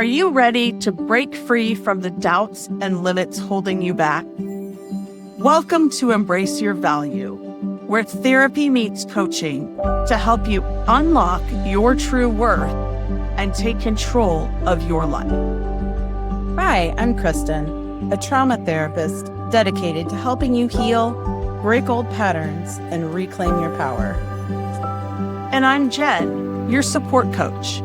Are you ready to break free from the doubts and limits holding you back? Welcome to Embrace Your Value, where therapy meets coaching to help you unlock your true worth and take control of your life. Hi, I'm Kristen, a trauma therapist dedicated to helping you heal, break old patterns, and reclaim your power. And I'm Jen, your support coach,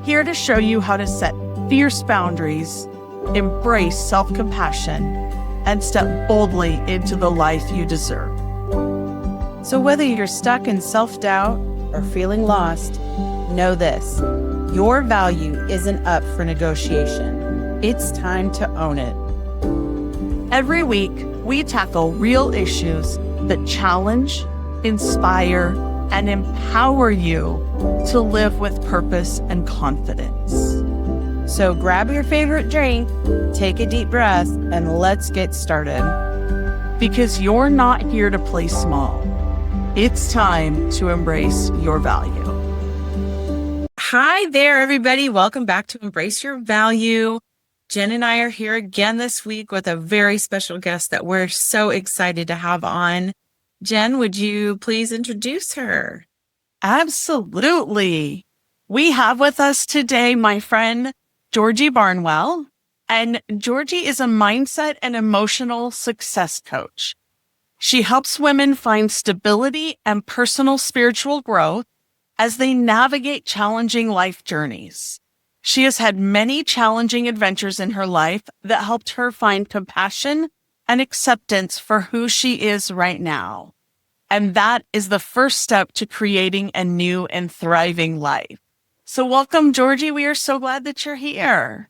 here to show you how to set fierce boundaries, embrace self-compassion, and step boldly into the life you deserve. So whether you're stuck in self-doubt or feeling lost, know this: your value isn't up for negotiation. It's time to own it. Every week, we tackle real issues that challenge, inspire, and empower you to live with purpose and confidence. So grab your favorite drink, take a deep breath, and let's get started. Because you're not here to play small. It's time to embrace your value. Hi there, everybody. Welcome back to Embrace Your Value. Jen and I are here again this week with a very special guest that we're so excited to have on. Jen, would you please introduce her? Absolutely. We have with us today my friend, Georgie Barnwell. And Georgie is a mindset and emotional success coach. She helps women find stability and personal spiritual growth as they navigate challenging life journeys. She has had many challenging adventures in her life that helped her find compassion and acceptance for who she is right now. And that is the first step to creating a new and thriving life. So welcome, Georgie. We are so glad that you're here.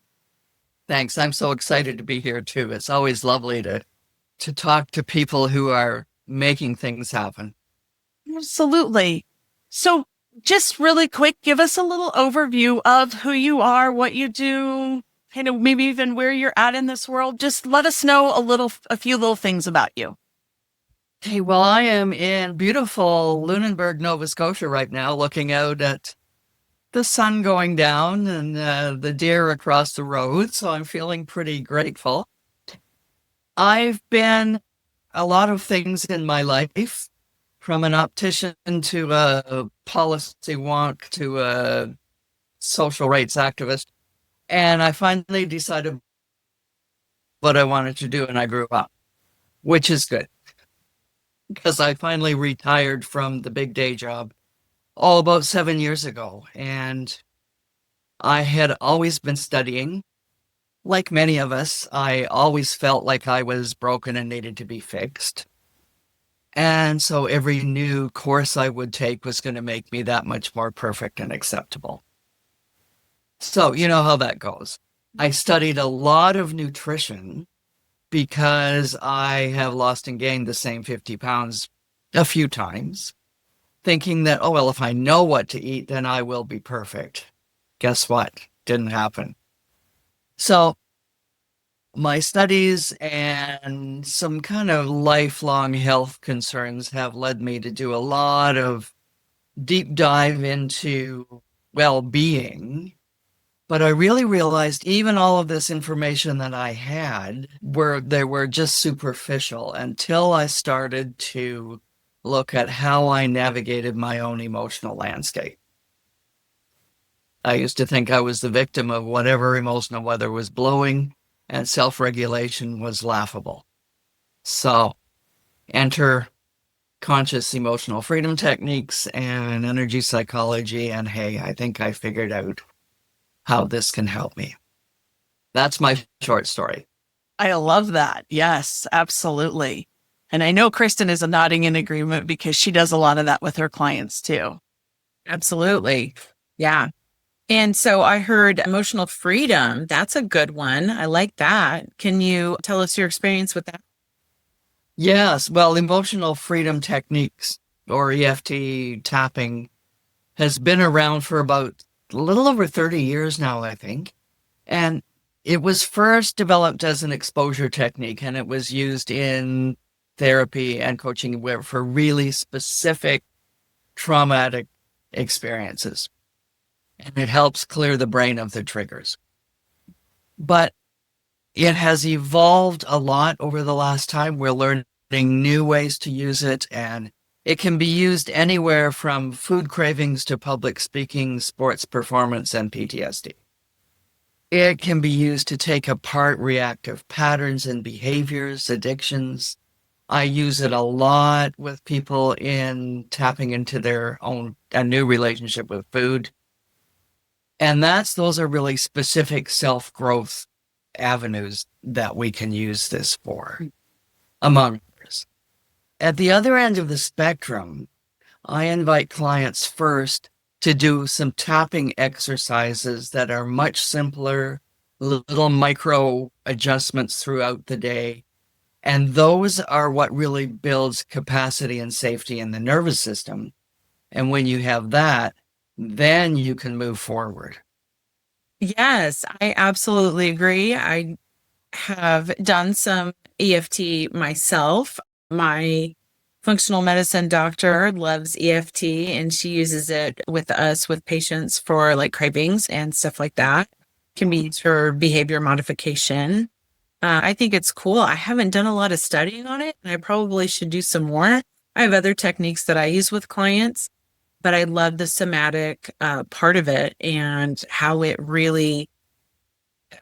Thanks. I'm so excited to be here too. It's always lovely to talk to people who are making things happen. Absolutely. So just really quick, give us a little overview of who you are, what you do, kind of maybe even where you're at in this world. Just let us know a few little things about you. Okay, well, I am in beautiful Lunenburg, Nova Scotia right now, looking out at the sun going down and the deer across the road. So I'm feeling pretty grateful. I've been a lot of things in my life, from an optician to a policy wonk to a social rights activist. And I finally decided what I wanted to do, and I grew up, which is good, because I finally retired from the big day job about 7 years ago. And I had always been studying. Like many of us, I always felt like I was broken and needed to be fixed. And so every new course I would take was going to make me that much more perfect and acceptable. So you know how that goes. I studied a lot of nutrition because I have lost and gained the same 50 pounds a few times, thinking that, oh, well, if I know what to eat, then I will be perfect. Guess what? Didn't happen. So my studies and some kind of lifelong health concerns have led me to do a lot of deep dive into well-being. But I really realized even all of this information that I had they were just superficial until I started to look at how I navigated my own emotional landscape. I used to think I was the victim of whatever emotional weather was blowing, and self-regulation was laughable. So enter conscious emotional freedom techniques and energy psychology, and hey, I think I figured out how this can help me. That's my short story. I love that. Yes, absolutely. And I know Kristen is nodding in agreement because she does a lot of that with her clients too. Absolutely. Yeah. And so I heard emotional freedom. That's a good one. I like that. Can you tell us your experience with that? Yes. Well, emotional freedom techniques, or EFT tapping, has been around for about a little over 30 years now, I think. And it was first developed as an exposure technique, and it was used in therapy and coaching for really specific traumatic experiences. And it helps clear the brain of the triggers. but it has evolved a lot over the last time. We're learning new ways to use it, and it can be used anywhere from food cravings to public speaking, sports performance, and PTSD. It can be used to take apart reactive patterns and behaviors, addictions. I use it a lot with people in tapping into a new relationship with food. And those are really specific self-growth avenues that we can use this for, among others. At the other end of the spectrum, I invite clients first to do some tapping exercises that are much simpler, little micro adjustments throughout the day. And those are what really builds capacity and safety in the nervous system. And when you have that, then you can move forward. Yes, I absolutely agree. I have done some EFT myself. My functional medicine doctor loves EFT and she uses it with us with patients for like cravings and stuff like that. Can be used for behavior modification. I think it's cool. I haven't done a lot of studying on it and I probably should do some more. I have other techniques that I use with clients, but I love the somatic part of it and how it really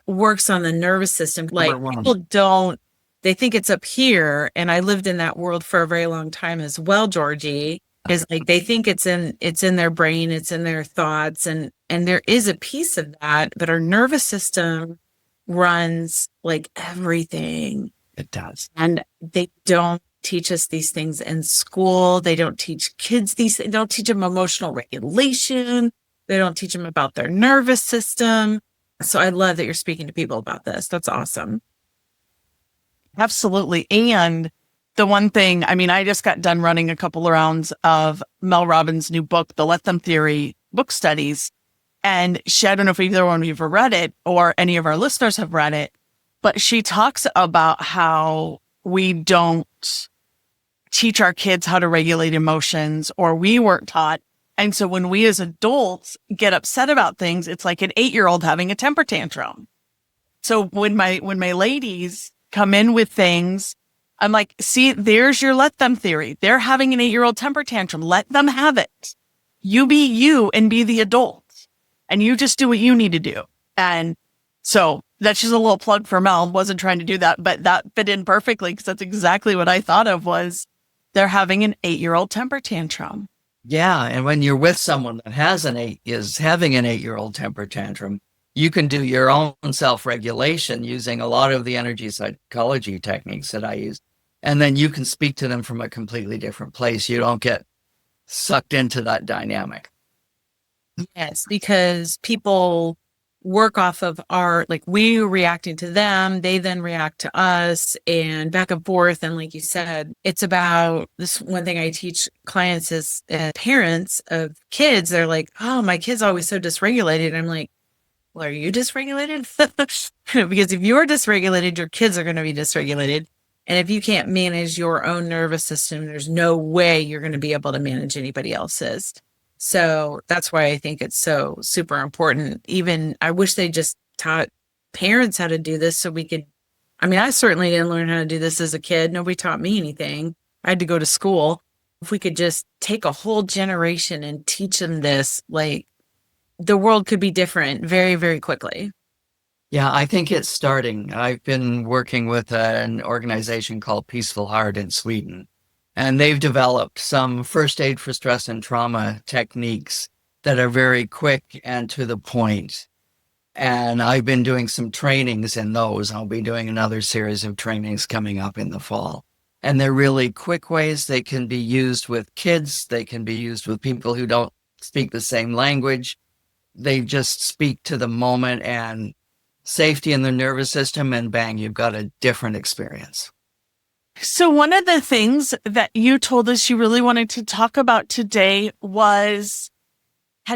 works on the nervous system. Like people they think it's up here. And I lived in that world for a very long time as well, Georgie, is like they think it's in their brain, it's in their thoughts. And there is a piece of that, but our nervous system runs like everything. It does. And they don't teach us these things in school. They don't teach kids they don't teach them emotional regulation. They don't teach them about their nervous system. So I love that you're speaking to people about this. That's awesome. Absolutely. And the one thing, I mean, I just got done running a couple of rounds of Mel Robbins' new book, The Let Them Theory book studies. And I don't know if either one of you have read it or any of our listeners have read it, but she talks about how we don't teach our kids how to regulate emotions, or we weren't taught. And so when we as adults get upset about things, it's like an 8-year-old having a temper tantrum. So when my ladies come in with things, I'm like, see, there's your let them theory. They're having an 8-year-old temper tantrum. Let them have it. You be you and be the adult. And you just do what you need to do. And so that's just a little plug for Mel. Wasn't trying to do that, but that fit in perfectly because that's exactly what I thought of was they're having an 8-year-old temper tantrum. Yeah. And when you're with someone that is having an 8-year-old temper tantrum, you can do your own self-regulation using a lot of the energy psychology techniques that I use. And then you can speak to them from a completely different place. You don't get sucked into that dynamic. Yes, because people work off of we're reacting to them, they then react to us and back and forth. And like you said, it's about this one thing I teach clients is parents of kids. They're like, oh, my kid's always so dysregulated. And I'm like, well, are you dysregulated? Because if you're dysregulated, your kids are going to be dysregulated. And if you can't manage your own nervous system, there's no way you're going to be able to manage anybody else's. So that's why I think it's so super important. Even I wish they just taught parents how to do this so we could. I mean, I certainly didn't learn how to do this as a kid. Nobody taught me anything. I had to go to school. If we could just take a whole generation and teach them this, like the world could be different very, very quickly. Yeah, I think it's starting. I've been working with an organization called Peaceful Heart in Sweden. And they've developed some first aid for stress and trauma techniques that are very quick and to the point. And I've been doing some trainings in those. I'll be doing another series of trainings coming up in the fall. And they're really quick ways. They can be used with kids. They can be used with people who don't speak the same language. They just speak to the moment and safety in the nervous system, and bang, you've got a different experience. So one of the things that you told us you really wanted to talk about today was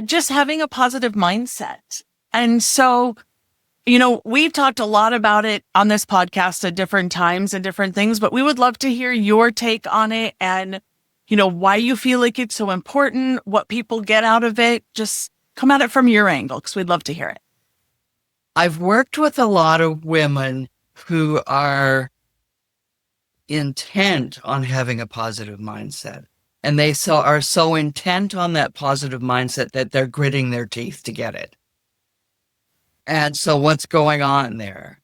just having a positive mindset. And so, we've talked a lot about it on this podcast at different times and different things, but we would love to hear your take on it and, why you feel like it's so important, what people get out of it. Just come at it from your angle because we'd love to hear it. I've worked with a lot of women who are intent on having a positive mindset. And they are so intent on that positive mindset that they're gritting their teeth to get it. And so what's going on there?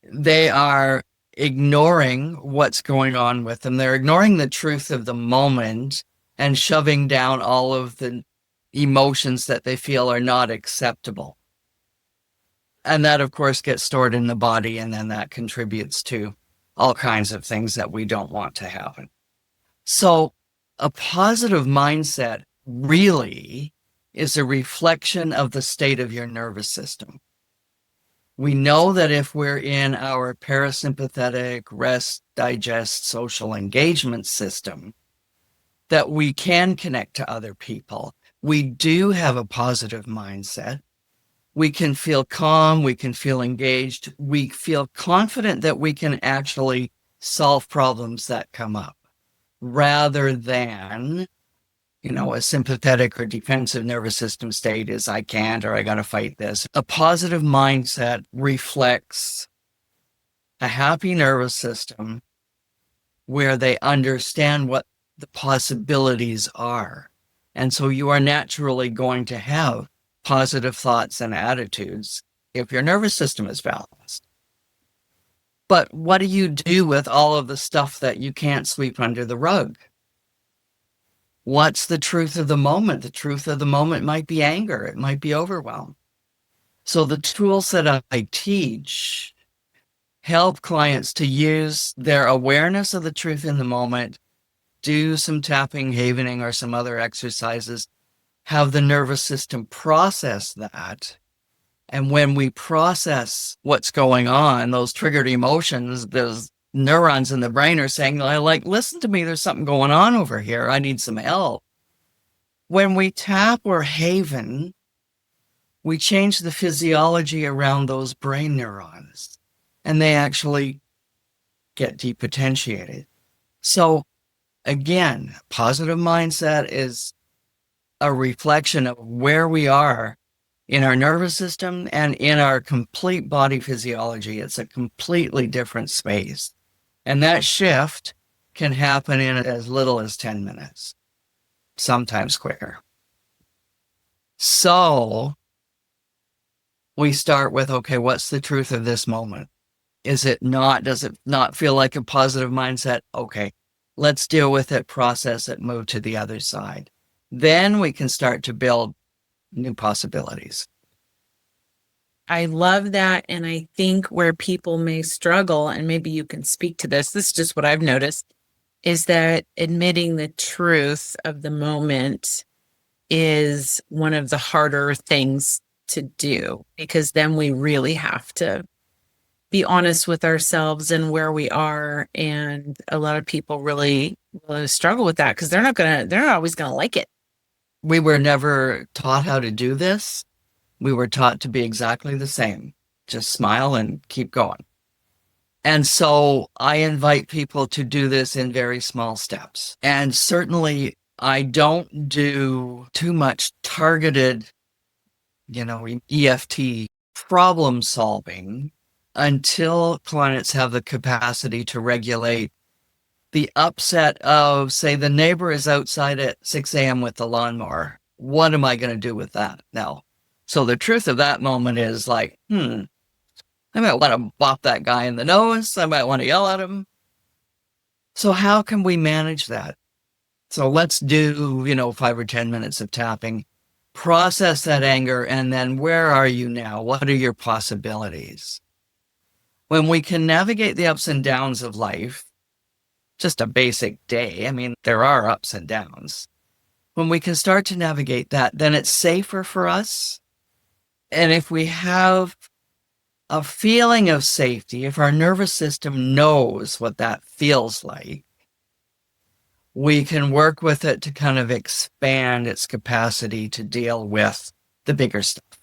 They are ignoring what's going on with them. They're ignoring the truth of the moment and shoving down all of the emotions that they feel are not acceptable. And that, of course, gets stored in the body, and then that contributes to all kinds of things that we don't want to happen. So a positive mindset really is a reflection of the state of your nervous system. We know that if we're in our parasympathetic rest, digest, social engagement system, that we can connect to other people. We do have a positive mindset. We can feel calm. We can feel engaged. We feel confident that we can actually solve problems that come up rather than, a sympathetic or defensive nervous system state is I can't, or I got to fight this. A positive mindset reflects a happy nervous system where they understand what the possibilities are. And so you are naturally going to have positive thoughts and attitudes if your nervous system is balanced. But what do you do with all of the stuff that you can't sweep under the rug? What's the truth of the moment? The truth of the moment might be anger. It might be overwhelm. So the tools that I teach help clients to use their awareness of the truth in the moment, do some tapping, havening, or some other exercises, have the nervous system process that. And when we process what's going on, those triggered emotions, those neurons in the brain are saying, like, listen to me, there's something going on over here. I need some help. When we tap or haven, we change the physiology around those brain neurons, and they actually get depotentiated. So again, positive mindset is a reflection of where we are in our nervous system and in our complete body physiology. It's a completely different space. And that shift can happen in as little as 10 minutes, sometimes quicker. So we start with, okay, what's the truth of this moment? Does it not feel like a positive mindset? Okay, let's deal with it, process it, move to the other side. Then we can start to build new possibilities. I love that. And I think where people may struggle, and maybe you can speak to this is just what I've noticed, is that admitting the truth of the moment is one of the harder things to do, because then we really have to be honest with ourselves and where we are. And a lot of people really struggle with that because they're not always going to like it. We were never taught how to do this. We were taught to be exactly the same. Just smile and keep going. And so I invite people to do this in very small steps. And certainly I don't do too much targeted, EFT problem solving until clients have the capacity to regulate the upset of, say, the neighbor is outside at 6 a.m. with the lawnmower. What am I going to do with that now? So the truth of that moment is like, I might want to bop that guy in the nose. I might want to yell at him. So how can we manage that? So let's do, 5 or 10 minutes of tapping, process that anger, and then where are you now? What are your possibilities? When we can navigate the ups and downs of life, just a basic day, there are ups and downs. When we can start to navigate that, then it's safer for us. And if we have a feeling of safety, if our nervous system knows what that feels like, we can work with it to kind of expand its capacity to deal with the bigger stuff.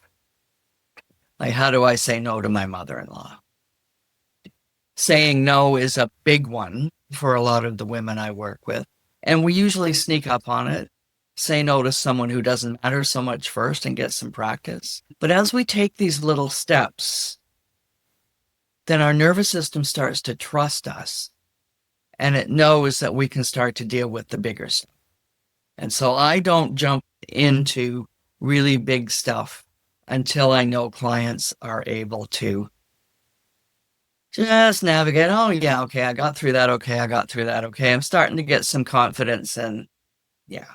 Like, how do I say no to my mother-in-law? Saying no is a big one for a lot of the women I work with. And we usually sneak up on it. say no to someone who doesn't matter so much first and get some practice. But as we take these little steps, then our nervous system starts to trust us, and it knows that we can start to deal with the bigger stuff. And so I don't jump into really big stuff until I know clients are able to just navigate. Oh, yeah, okay, I got through that. Okay, I got through that. Okay, I'm starting to get some confidence, and yeah.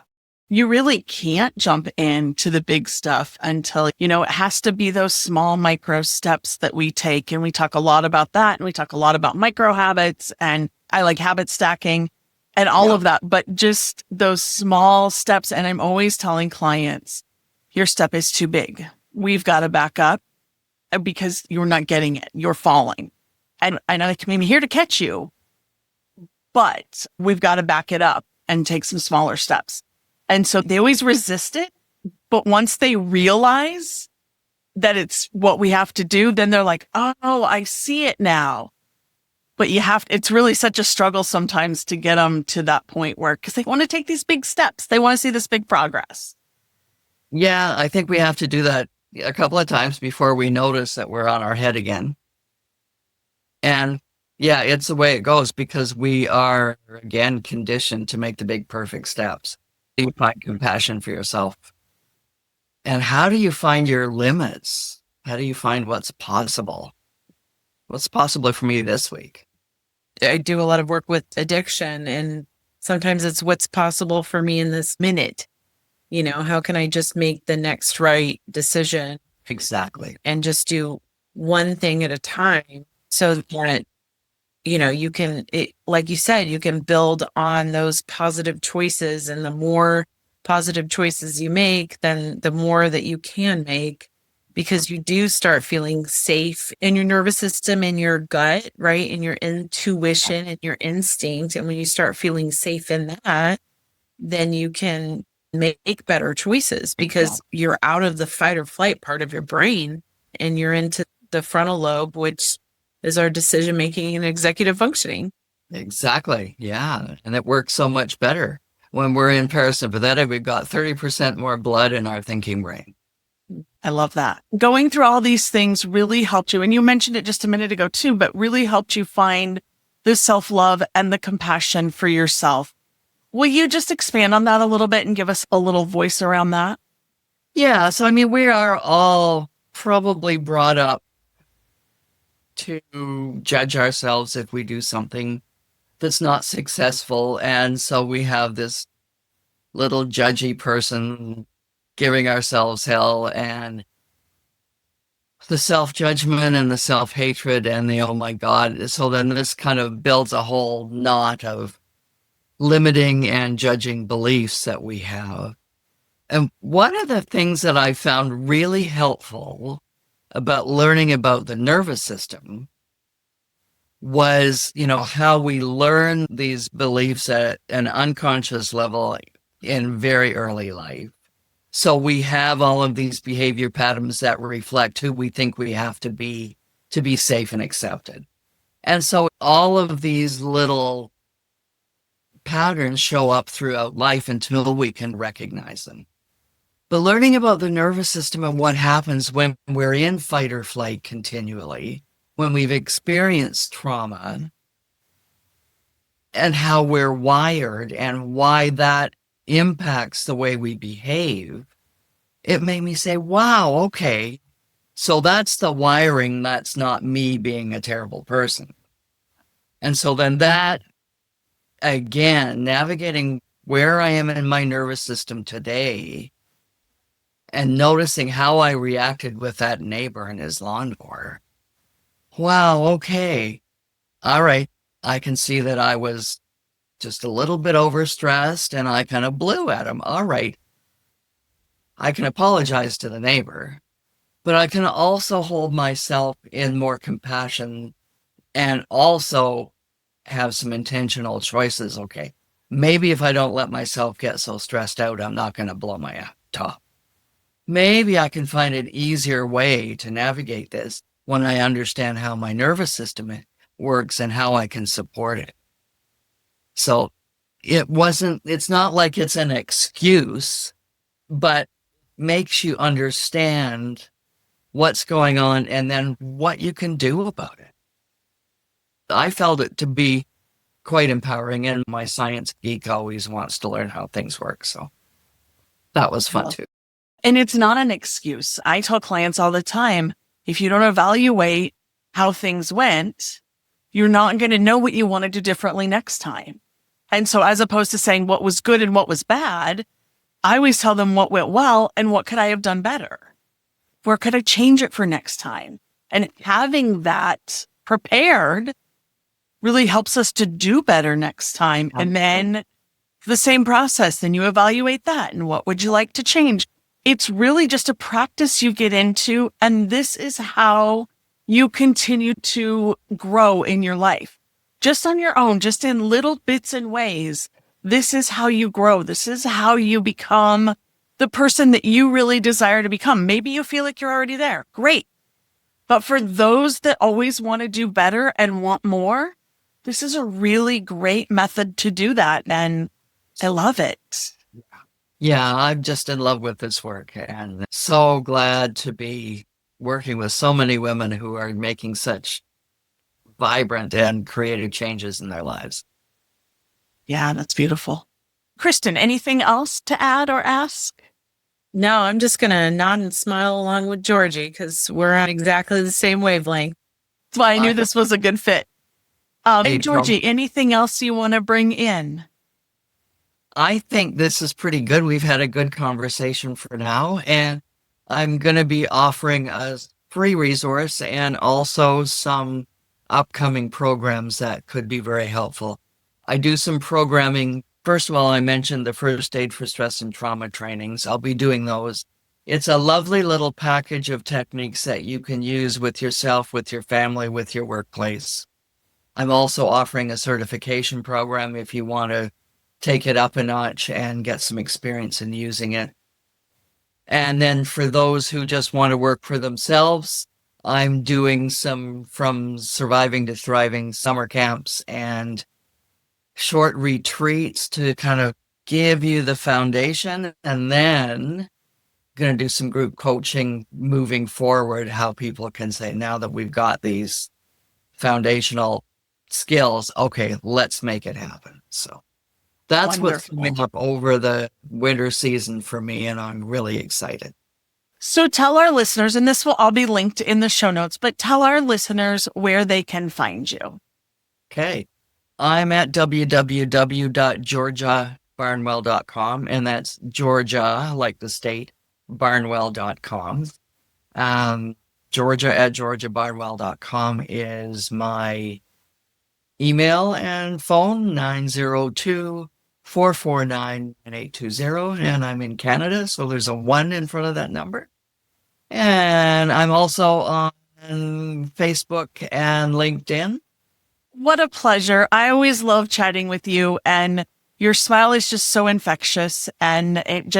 You really can't jump into the big stuff until, it has to be those small micro steps that we take. And we talk a lot about that. And we talk a lot about micro habits, and I like habit stacking and all of that, but just those small steps. And I'm always telling clients, your step is too big. We've got to back up because you're not getting it. You're falling. And I came here to catch you, but we've got to back it up and take some smaller steps. And so they always resist it. But once they realize that it's what we have to do, then they're like, oh, I see it now. But it's really such a struggle sometimes to get them to that point where, because they want to take these big steps. They want to see this big progress. Yeah, I think we have to do that a couple of times before we notice that we're on our head again. And yeah, it's the way it goes because we are, again, conditioned to make the big, perfect steps. You find compassion for yourself. And how do you find your limits? How do you find what's possible? What's possible for me this week? I do a lot of work with addiction, and sometimes it's what's possible for me in this minute. How can I just make the next right decision? Exactly. And just do one thing at a time so that, you can, like you said, you can build on those positive choices. And the more positive choices you make, then the more that you can make, because you do start feeling safe in your nervous system, in your gut, right? In your intuition and your instinct. And when you start feeling safe in that, then you can make better choices because you're out of the fight or flight part of your brain and you're into the frontal lobe, which is our decision making and executive functioning. Exactly. Yeah. And it works so much better. When we're in parasympathetic, we've got 30% more blood in our thinking brain. I love that. Going through all these things really helped you. And you mentioned it just a minute ago too, but really helped you find the self-love and the compassion for yourself. Will you just expand on that a little bit and give us a little voice around that? Yeah. So, we are all probably brought up to judge ourselves if we do something that's not successful. And so we have this little judgy person giving ourselves hell, and the self-judgment and the self-hatred and the, oh my God. So then this kind of builds a whole knot of limiting and judging beliefs that we have. And one of the things that I found really helpful about learning about the nervous system was, how we learn these beliefs at an unconscious level in very early life. So we have all of these behavior patterns that reflect who we think we have to be safe and accepted. And so all of these little patterns show up throughout life until we can recognize them. But learning about the nervous system and what happens when we're in fight or flight continually, when we've experienced trauma, and how we're wired and why that impacts the way we behave, it made me say, wow, okay, so that's the wiring. That's not me being a terrible person. And so then that, again, navigating where I am in my nervous system today and noticing how I reacted with that neighbor and his lawnmower. Wow, okay. All right. I can see that I was just a little bit overstressed and I kind of blew at him. All right. I can apologize to the neighbor, but I can also hold myself in more compassion and also have some intentional choices. Okay. Maybe if I don't let myself get so stressed out, I'm not going to blow my top. Maybe I can find an easier way to navigate this when I understand how my nervous system works and how I can support it. So it's not like it's an excuse, but makes you understand what's going on and then what you can do about it. I felt it to be quite empowering, and my science geek always wants to learn how things work. So that was fun too. And it's not an excuse. I tell clients all the time, if you don't evaluate how things went, you're not going to know what you want to do differently next time. And so as opposed to saying what was good and what was bad, I always tell them what went well and what could I have done better? Where could I change it for next time? And having that prepared really helps us to do better next time. And then the same process, then you evaluate that. And what would you like to change? It's really just a practice you get into. And this is how you continue to grow in your life. Just on your own, just in little bits and ways. This is how you grow. This is how you become the person that you really desire to become. Maybe you feel like you're already there. Great. But for those that always want to do better and want more, this is a really great method to do that. And I love it. Yeah, I'm just in love with this work and so glad to be working with so many women who are making such vibrant and creative changes in their lives. Yeah, that's beautiful. Kristen, anything else to add or ask? No, I'm just going to nod and smile along with Georgie because we're on exactly the same wavelength. That's why I knew this was a good fit. Hey, Georgie, anything else you want to bring in? I think this is pretty good. We've had a good conversation for now, and I'm going to be offering a free resource and also some upcoming programs that could be very helpful. I do some programming. First of all, I mentioned the first aid for stress and trauma trainings. I'll be doing those. It's a lovely little package of techniques that you can use with yourself, with your family, with your workplace. I'm also offering a certification program if you want to take it up a notch and get some experience in using it. And then for those who just want to work for themselves, I'm doing some From Surviving to Thriving summer camps and short retreats to kind of give you the foundation, and then going to do some group coaching moving forward, how people can say, now that we've got these foundational skills, okay, let's make it happen. So that's what's coming up over the winter season for me, and I'm really excited. So tell our listeners, and this will all be linked in the show notes, but tell our listeners where they can find you. Okay. I'm at www.georgiabarnwell.com, and that's Georgia, like the state, barnwell.com. Georgia at georgiabarnwell.com is my email and phone, 902-449-9820. And I'm in Canada, so there's a 1 in front of that number. And I'm also on Facebook and LinkedIn. What a pleasure. I always love chatting with you, and your smile is just so infectious, and it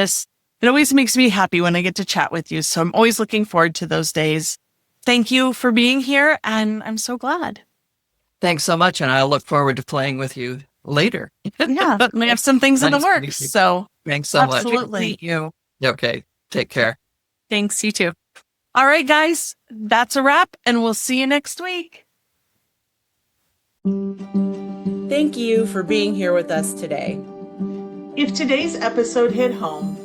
always makes me happy when I get to chat with you. So I'm always looking forward to those days. Thank you for being here, and I'm so glad. Thanks so much, and I look forward to playing with you later. Yeah, we have some things in the works, so thanks so much. Absolutely. Thank you. Okay, take care. Thanks, you too. All right, guys, that's a wrap, and we'll see you next week. Thank you for being here with us today. If today's episode hit home,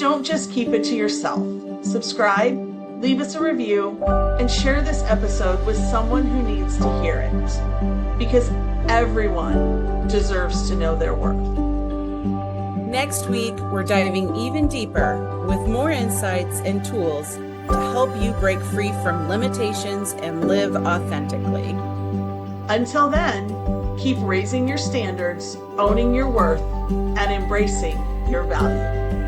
don't just keep it to yourself. Subscribe, leave us a review, and share this episode with someone who needs to hear it. Because everyone deserves to know their worth. Next week, we're diving even deeper with more insights and tools to help you break free from limitations and live authentically. Until then, keep raising your standards, owning your worth, and embracing your value.